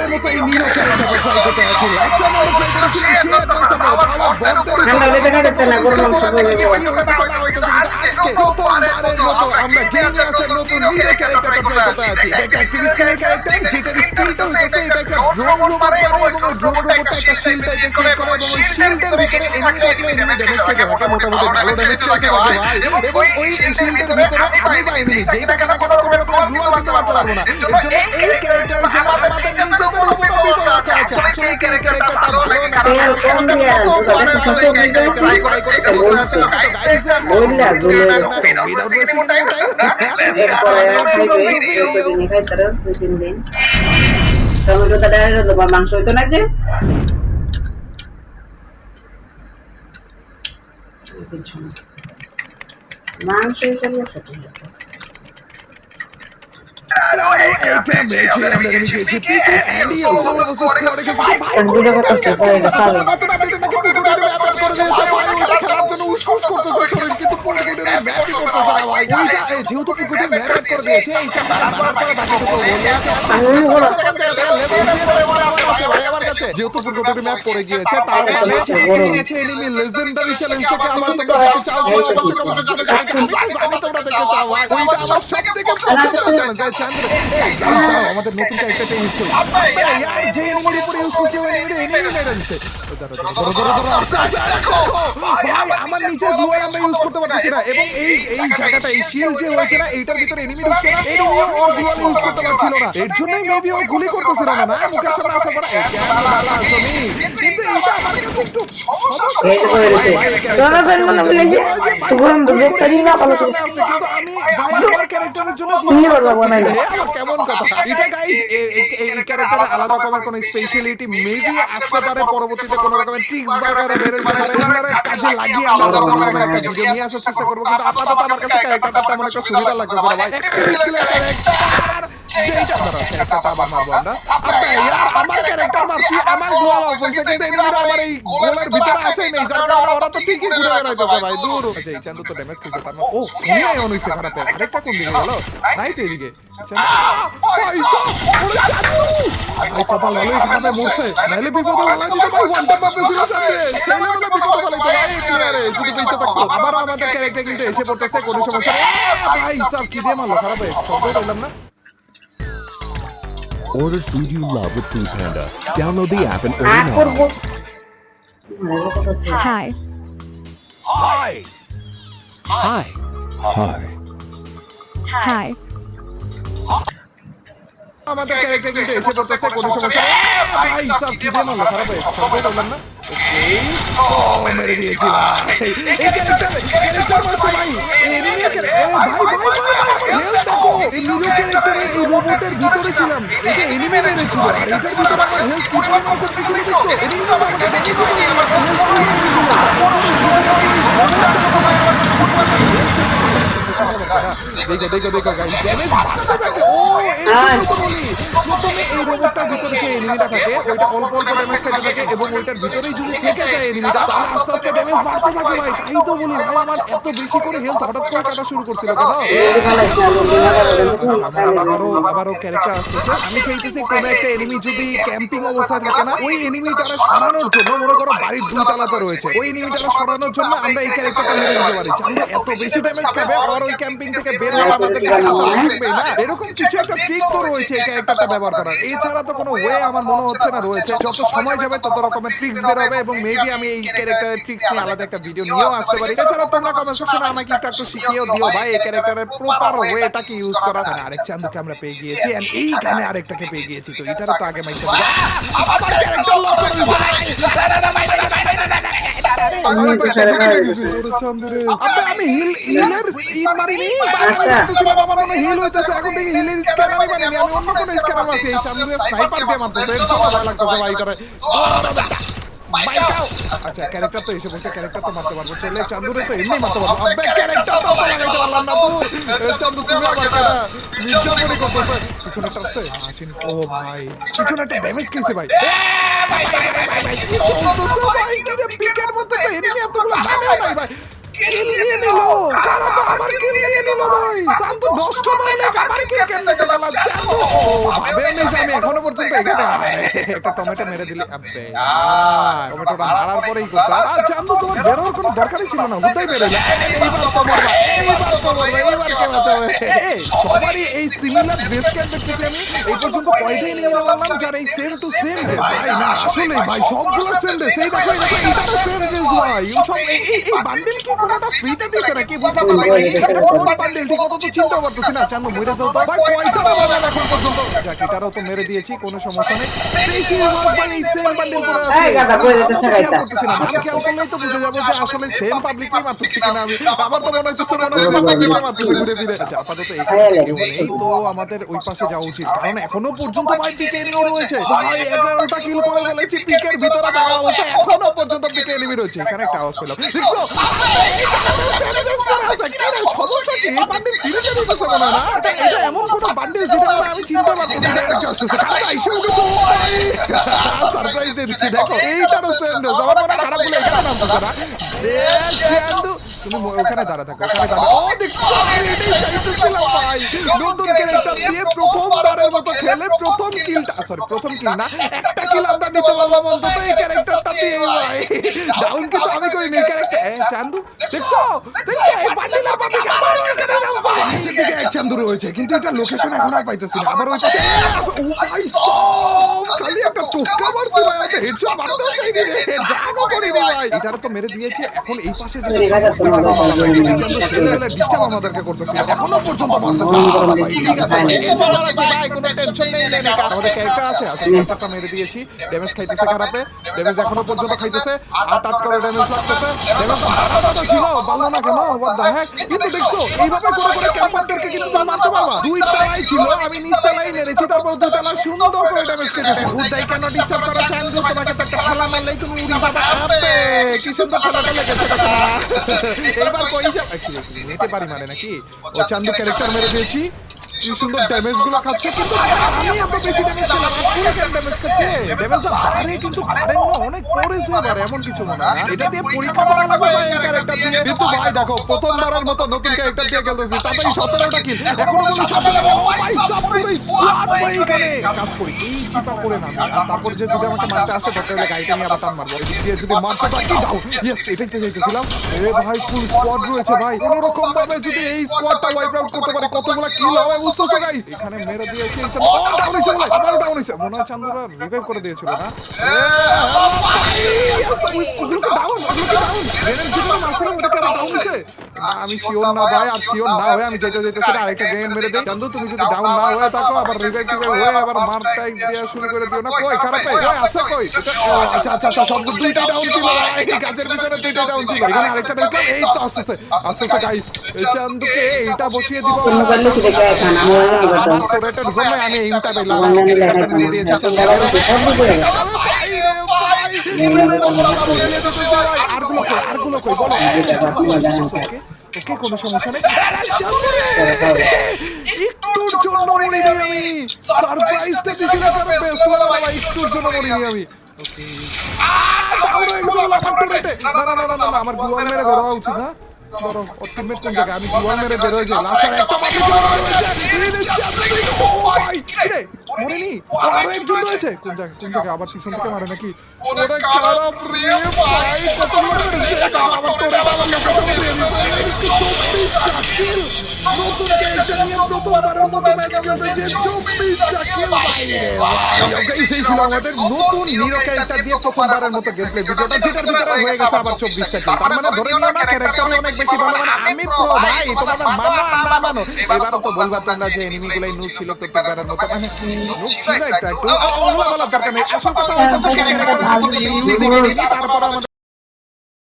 মতো এই নিরো ক্যারেক্টারটা ট্রাই করতে আছে লাস্ট টাইম আমরা ট্রাই করেছিলাম সে অ্যাডভান্স আমরা আমার বন্ধের ঠান্ডা হলে দেখা যাচ্ছে না গরম মাংস হয়ে যাবে আজকে প্রথমবারের মতো আমরা গেমে আসে নতুন নিরো ক্যারেক্টারটা ট্রাই করতে আছি একটা ফিজিক্যাল ক্যারেক্টার যেটার স্কিলটা হচ্ছে এটা একটা ড্রোন রোবট পারে এবং ওই ড্রোন রোবটটা একটা শিল্ড টাইপের ক্রিয়েট করে এবং ওই শিল্ডের ভিতরে এনিমি থাকলে এনিমি ড্যামেজ খেতে থাকে মোটামুটি ভালো ড্যামেজ খেতে থাকে ভাই এবং ওই শিল্ডের ভিতরে আমি বা এনিমি যেটা কাটা কোনো রকম গ্লুয়াল দিতে পারতে পারবো না এর জন্য এই ক্যারেক্টারের জন্য আমাদের নিজেদের উপর বিপদ আছে আসলে এই ক্যারেক্টারটা ভালো না কারণ ট্রাই করে এটা বলছে গাইস টমেটোটা ডাইরেক্ট দেবো মাংস হইতো না যে মাংস হিসেবে সেটা যেহেতু পুরোপুরি ম্যাপ পড়ে গিয়েছে তার মানে এনিমি লেজেন্ডারি চ্যালেঞ্জটাকে আবার তোমরা দেখতে চাও জানি তোমরা দেখতে চাও ওইটা আমার সবথেকে পছন্দের চ্যালেঞ্জ আমাদের নতুন ক্যারেক্টারটা ইউজ করি यार যে এনিমির উপরে ইউজ করছে ওই এনিমি মেরে দিছে আমার নিচে গ্লুয়াল আমরা ইউজ করতে পারতেছি না এবং এই জায়গাটা এই শিল্ড যে হয়েছে না এইটার ভিতরে এনিমি ঢুকছে না এনিমিও ওর গ্লুয়াল ইউজ করতে পারছিল না এর জন্যই মেবি ও গুলি করতেছিল না না মুখের সামনে আসা পড়া এই ক্যামেরা ভালো আসেনি কিন্তু এইটা আমার কাছে একটু তোরা বের মনে বলে যে তুই বুঝতে পারি না ভালো করে কিন্তু আমি আমার ক্যারেক্টারের জন্য তুমি বলবা বানাই আমার কেমন কথা এটা গাইস এই ক্যারেক্টারে আলাদা রকমের কোন স্পেশালিটি মেবি আসতে পারে পরবর্তীতে কোন রকমের ট্রিক্স বাগারে বের হতে পারে এগুলোর কাজে লাগিয়ে আমরা আলাদা রকমের একটা ভিডিও নিয়ে আসার চেষ্টা করব কিন্তু আপাতত আমার কাছে ক্যারেক্টারটা তেমন একটা সুবিধা লাগতেছে না ভাই একটা স্কিলের ক্যারেক্টার যেটা ধরো ক্যারেক্টারটা আবার মারবো আমরা আমার ক্যারেক্টার মারছি আমার গ্লোয়াল অফ হইছে কিন্তু এনিমিরা আমার এই গোলের ভিতরে আসে নাই যার কারণে ওরা তো ঠিকই ঘুরে বেড়াইতেছে ভাই দূর আচ্ছা এই চান্দু তো ড্যামেজ খেয়েছে তার ও সোনিয়া এমন হইছে খারাপ আরেকটা কোন দিকে গেল নাই তো এদিকে পয়সা ওরে চান্দু ভাই কপাল ভালোই খারাপে মরছে নাইলে বিপদে ফেলা দিতে ভাই ওয়ান ট্যাপ মারতে ছিল চান্দে সেই লেভেলে বিপদে ফেলাইতো ভাই প্লেয়ারে যদি বেঁচে থাকতো আবার আমাদের ক্যারেক্টার কিন্তু এসে পড়তেছে কোনো সমস্যা নেই ভাই সব কি দিয়ে মারলো খারাপে শব্দ পেলাম না Order food you love with Food Panda. Download the app and order now. Hi. Hi. Hi. Hi. Hi. আমাদের ক্যারেক্টার কিন্তু এসে পড়তেছে কোনো সমস্যা নেই ভাই সব কি দিয়ে মারলো খারাপে শব্দ পেলাম না ও মেরে দিয়েছি ভাই এই ক্যারেক্টার মারছে ভাই এনিমি হেলথ দেখো এই নিরো ক্যারেক্টারে এই রোবটের ভিতরে ছিলাম এটা এনিমি মেরেছিল আর এটার ভিতরে আমার হেলথ কি পরিমাণ করতেছিল দেখছো এনিমি তো আমাকে ড্যামেজ করে আমার হেলথ দেখো গাইস ড্যামেজ বাড়তে থাকে ও এর জন্য তো বলি প্রথমে এই রোবটটার ভিতরে যে এনিমিটা থাকে ওইটা অল্প ড্যামেজ খেতে থাকে এবং ওইটার ভিতরেই যদি থেকে যায় এনিমিটা তাহলে আস্তে আস্তে ড্যামেজ বাড়তে থাকে ভাই তাই তো বলি ভাই আমার এত বেশি করে হেলথ হঠাৎ করে কাটা শুরু করছিল কেন আবারও ক্যারেক্টার আসতেছে আমি চাইতেছি কোন একটা এনিমি যদি ক্যাম্পিং অবস্থায় থাকে না ওই এনিমিটারে সরানোর জন্য মনে করো বাড়ির দুই তলাতে রয়েছে ওই এনিমিটারে সরানোর জন্য আমরা এই ক্যারেক্টারটা মেরে দিতে পারি আমরা এত বেশি ড্যামেজ খাবে আর ওই ক্যাম্পিং থেকে বের হওয়া আমাদের কাছে লাগবে না এরকম কিছু একটা ট্রিক তো রয়েছে এই ক্যারেক্টারটা ব্যবহার করার এছাড়া তো কোনো ওয়ে আমার মনে হচ্ছে না রয়েছে যত সময় যাবে তত রকমের ট্রিক্স বের হবে এবং মেবি আমি এই ক্যারেক্টারের ট্রিক্স নিয়ে আলাদা একটা ভিডিও নিয়েও আসতে পারি এছাড়া তোমরা কমেন্ট সেকশনে আমাকে একটু শিখিয়েও দিও ভাই এই ক্যারেক্টারের প্রপার ওয়েটা কি ইউজ করা মানে আরেক চান্দুকে আমরা পেয়ে গিয়েছি এন্ড এই গানে আরেকটাকে পেয়ে গিয়েছি তো এটারও তো আগে মাইতে হবে আবার ক্যারেক্টার লক করে দিয়েছে আমি হিলের স্কিন মারিনি আমার মনে হিল হইতেছে এখন দেখি হিলের স্ক্যানারই মারিনি আমি অন্য কোনো স্ক্যানার মারছি এই চান্দুকে স্নাইপার দিয়ে মারতেছে এর জন্য ভয় লাগতেছে ভাই এটারে আচ্ছা ক্যারেক্টার তো এসে বলছে ক্যারেক্টার তো মারতে পারবো চলে চান্দুরে তো এমনি মারতে পারবো আবে ক্যারেক্টার তো লাগাইতে পারলাম না তুই চান্দু তুমি আবার কেডা নির্যাতনই করতেছ পিছনে একটা আছে আসেনি ও ভাই পিছনে একটা ড্যামেজ খেয়েছে ভাই ভাই পিকের মধ্যে তো এনিমি এতগুলো নামেও নাই ভাই কিল নিয়ে নিল, কারণ তো আমার কিল নিয়ে নিল ভাই। শান্ত নষ্ট করলে আমার কিল কেন নিতে গেল? জানো ভাবে নেই যে আমি এখনো পর্যন্ত এখানে একটা টমেটো মেরে দিলি। আবে টমেটোটা মারার পরেই করতে। আর জানো তোমার বেরোর কোনো দরকারই ছিল না, হুদাই বেরোলে। এইবার তো মরবা, এইবার তো মরবা, এইবার কে বাঁচাবে? সবারই এই সিমিলার বেস ক্যাম্প দেখতেছি আমি। এই পর্যন্ত কয়টাই নিয়ে বললাম যার এই সেম টু সেম ভাই। না আসলে ভাই সবগুলো সেম ডে। সেই দেখো এইটাও সেম ডেস ভাই। সব এই বান্ডেল কি কোনটা ফ্রিতে দিছে নাকি বুঝতে পারলাম না। এটা কোন বান্ডেল ঠিক মতো তো চিন্তা করতেছি না। চান্দু মরে যাও তো ভাই, কয়টা বান্ডেল এখন পর্যন্ত? যাক এটারও তো মেরে দিয়েছি, কোনো সমস্যা নেই। বেশিরভাগ ভাই এই সেম বান্ডেল পড়ে আছে। এই গাদা কই যেতেছে গাইতা? করতেছি না, নাম খেয়াল করলেই তো বুঝে যাবো যে আসলে সেম পাবলিকই মারতেছি কিনা আমি। আমার তো মনে হচ্ছে পাবলিকই মারতেছি ঘুরে ফিরে। আচ্ছা আপাতত এখানে কেউ নেই, তো আমাদের ওই পাশে যাওয়া উচিত, কারণ এখনো পর্যন্ত ভাই পিকে এনিমি রয়েছে ভাই। 11টা কিল করে ফেলেছি পিকের ভিতরে থাকা অবস্থা, এখনো পর্যন্ত পিকে এনিমি রয়েছে। এখানে একটা আওয়াজ পেলাম, দেখছো? সমস্যা কি? এই বান্ডিল ফিরে যেতে দিতেছে না না। এটা এমন কোন বান্ডিল যেটা আমি চিনতে পারতেছি না। ডাইরেক্ট আসছে কাটা এসে উঠেছে ভাই, সারপ্রাইজ দিয়ে দিচ্ছি। দেখো এইটারও সেন্ড আমার মনে খারাপ বলে এখানে নামতেছে না। চান্দু তুমি ওখানে দাঁড়া থাকো, ওখানে দাঁড়া। ও দেখছো এটাই চাইতেছিলাম ভাই। নতুন ক্যারেক্টার দিয়ে প্রথমবারের মতো খেলে প্রথম কিলটা, সরি প্রথম কিল না, একটা কিল আমরা নিতে পারলাম অন্তত এই ক্যারেক্টারটা দিয়ে ভাই। ডাউন কিন্তু আমি করিনি ক্যারেক্টার। চান্দু দেখছো দেখছো এই বান্ডিলের পাবলিক আবার এখানে নামছে। নিচের দিকে এক চান্দু রয়েছে, কিন্তু এটা লোকেশন এখন আর পাইতেছি না। আবার ওই পাশে ও ভাই সব খালি একটা টোকা মারছে ভাই। আমি হেডশট মারতে চাইনি রে, ড্রাগও করিনি ভাই। এটারে তো মেরে দিয়েছি। এখন এই পাশে যে ডিস্টার্ব আমাদেরকে করতেছিল, এখনো পর্যন্ত মারতেছে না ভাই। ঠিক আছে ভাই, এসব মারা তো ভাই কোনো টেনশন নেই। আমাদের ক্যারেক্টার আছে, ক্যারেক্টারটা মেরে দিয়েছি। ড্যামেজ খাইতেছে খারাপে, ড্যামেজ এখনো পর্যন্ত খাইতেছে। 8 করে ড্যামেজ লাগতেছে। ড্যামেজ মারাটা তো ছিল, পারলো না কেন? What the heck? কিন্তু দেখছো এইভাবে করে করে ক্যাম্পারদেরকে কিন্তু তুমি মারতে পারবা। 2 তলায় ছিল, আমি নিচ তলায় মেরেছি, তারপর 2 তলা সুন্দর করে ড্যামেজ খেতেছে। হুদাই কেন ডিস্টার্ব করা? চান্দু তোমাকে তো একটা খেলা মারলেই তুমি উড়ে যাবে। আপে কি সুন্দর খেলাটা লেগেছে দেখো না। এইবার কই যাবে? নিতে পারি মানে নাকি? ও চান্দু ক্যারেক্টার মেরে দিয়েছি, কি সুন্দর ড্যামেজ গুলো খাচ্ছে। কিন্তু আমি এত বেশি ড্যামেজ খেলাম, পুরো কেন ড্যামেজ খাচ্ছে? ড্যামেজটা বাড়ে কিন্তু বাড়ে না, অনেক পড়েছে এবারে, এমন কিছু মনে হয় না। এটা দিয়ে পরীক্ষা করা লাগবে ভাই এই ক্যারেক্টার দিয়ে। কিন্তু ভাই দেখো প্রথমবারের মতো নতুন ক্যারেক্টার দিয়ে খেলতেছি, তাতেই 17টা কিল। এখনো বলে 17টা। ও ভাই সব পুরো স্কোয়াড ভাই এখানে কাজ করি। এই চিপা করে না আর তারপর যে যদি আমাকে মারতে আসে দরকার হলে গাড়িটা নিয়ে আবার টান মারবো। এদিক দিয়ে যদি মারতে পারি ডাউন। ইয়েস এটাই তো চাইতেছিলাম। এ ভাই ফুল স্কোয়াড রয়েছে ভাই, কোন রকম ভাবে যদি এই স্কোয়াডটা ওয়াইপ আউট করতে পারি কতগুলো কিল হবে বুঝতেছো গাইস? এখানে মেরে দিয়েছি। ও ডাউন হইছে বলে আবার ডাউন হইছে। মনে হয় চান্দুরা রিভাইভ করে দিয়েছিল না? ওগুলোকে ডাউন, ওগুলোকে ডাউন। গ্রেনেড যেটা মারছিলাম ওটা কেন ডাউন হইছে? আমি শিওর না ভাই, আর শিওর না হয়ে আমি যেতেছি আরেকটা গ্রেনেড মেরে দেই। চান্দু তুমি যদি ডাউন না হয়ে থাকো আবার রিভাইভ হয়ে আবার মারটাই দেয়া শুরু করে দিও না। কই খারাপ ভাই কই আছে কই? আচ্ছা আচ্ছা আচ্ছা সব দুইটা ডাউন ছিল ভাই, গাছের ভিতরে দুইটা ডাউন ছিল। এখানে আরেকটা দেখলাম, এই তো আসছে আসছে গাইস। এই চান্দুকে এইটা বসিয়ে দিব। তুমি বললে সেটা কে খান আমি ওই কথা আমার কোরেটের জন্য আমি এইমটা পেলাম। অনলাইনে লেখা ক্যারেক্টার খান দিয়েছি সব দিকে সব দিকে আরগুলো কই বলো। ওকে কোনো সমস্যা নেই। একটুর জন্য মরিনি আমি, সারপ্রাইজটা দিছিলাম কারণ বেসলাম বাবা, একটুর জন্য মরিনি আমি। ওকে ডাউন হয়ে গেছে বলে আমার কোরেটে। না না না না না আমার গুয়াল মেরে বের হওয়া উচিত না। ধরো ওর টিমমেট কোন জায়গায়? আমি গুয়াল মেরে বের হয়ে যাই। লাস্ট একটা পাবলিক ও ভাই রে মরেনি, আরো একজন রয়েছে। কোন জায়গায়? কোন জায়গায়? আবার পিছন থেকে মারে নাকি? ওরে খারাপ রে ভাই, কত মেরেছে এটা আবার তোরে আবার লোকেশন দিয়ে দিছে। 24টা কিল, নতুন ক্যারেক্টার নিয়ে প্রথমবারের মতো ম্যাচ খেলতেছে। 24টা কিল ভাই রে ভাই। ওকে এই ছিল আমাদের নতুন হিরো ক্যারেক্টার দিয়ে প্রথমবারের মতো গেম প্লে ভিডিওটা, যেটার ভিতরে হয়ে গেছে আবার 24টা কিল। তার মানে ধরে নিও না ক্যারেক্টারই অনেক বেশি ভালো। মানে আমি প্রো ভাই, তোমাদের মানো আর না মানো এবারও তো বলবা তোমরা যে এনিমিগুলাই নুক ছিল প্রত্যেকবারের মতো। মানে নুক ছিল একটু ওগুলো বলার দরকার নেই। আসল কথা হচ্ছে ক্যারেক্টারের মতো ইউজিং এনিমি, তারপর আমাদের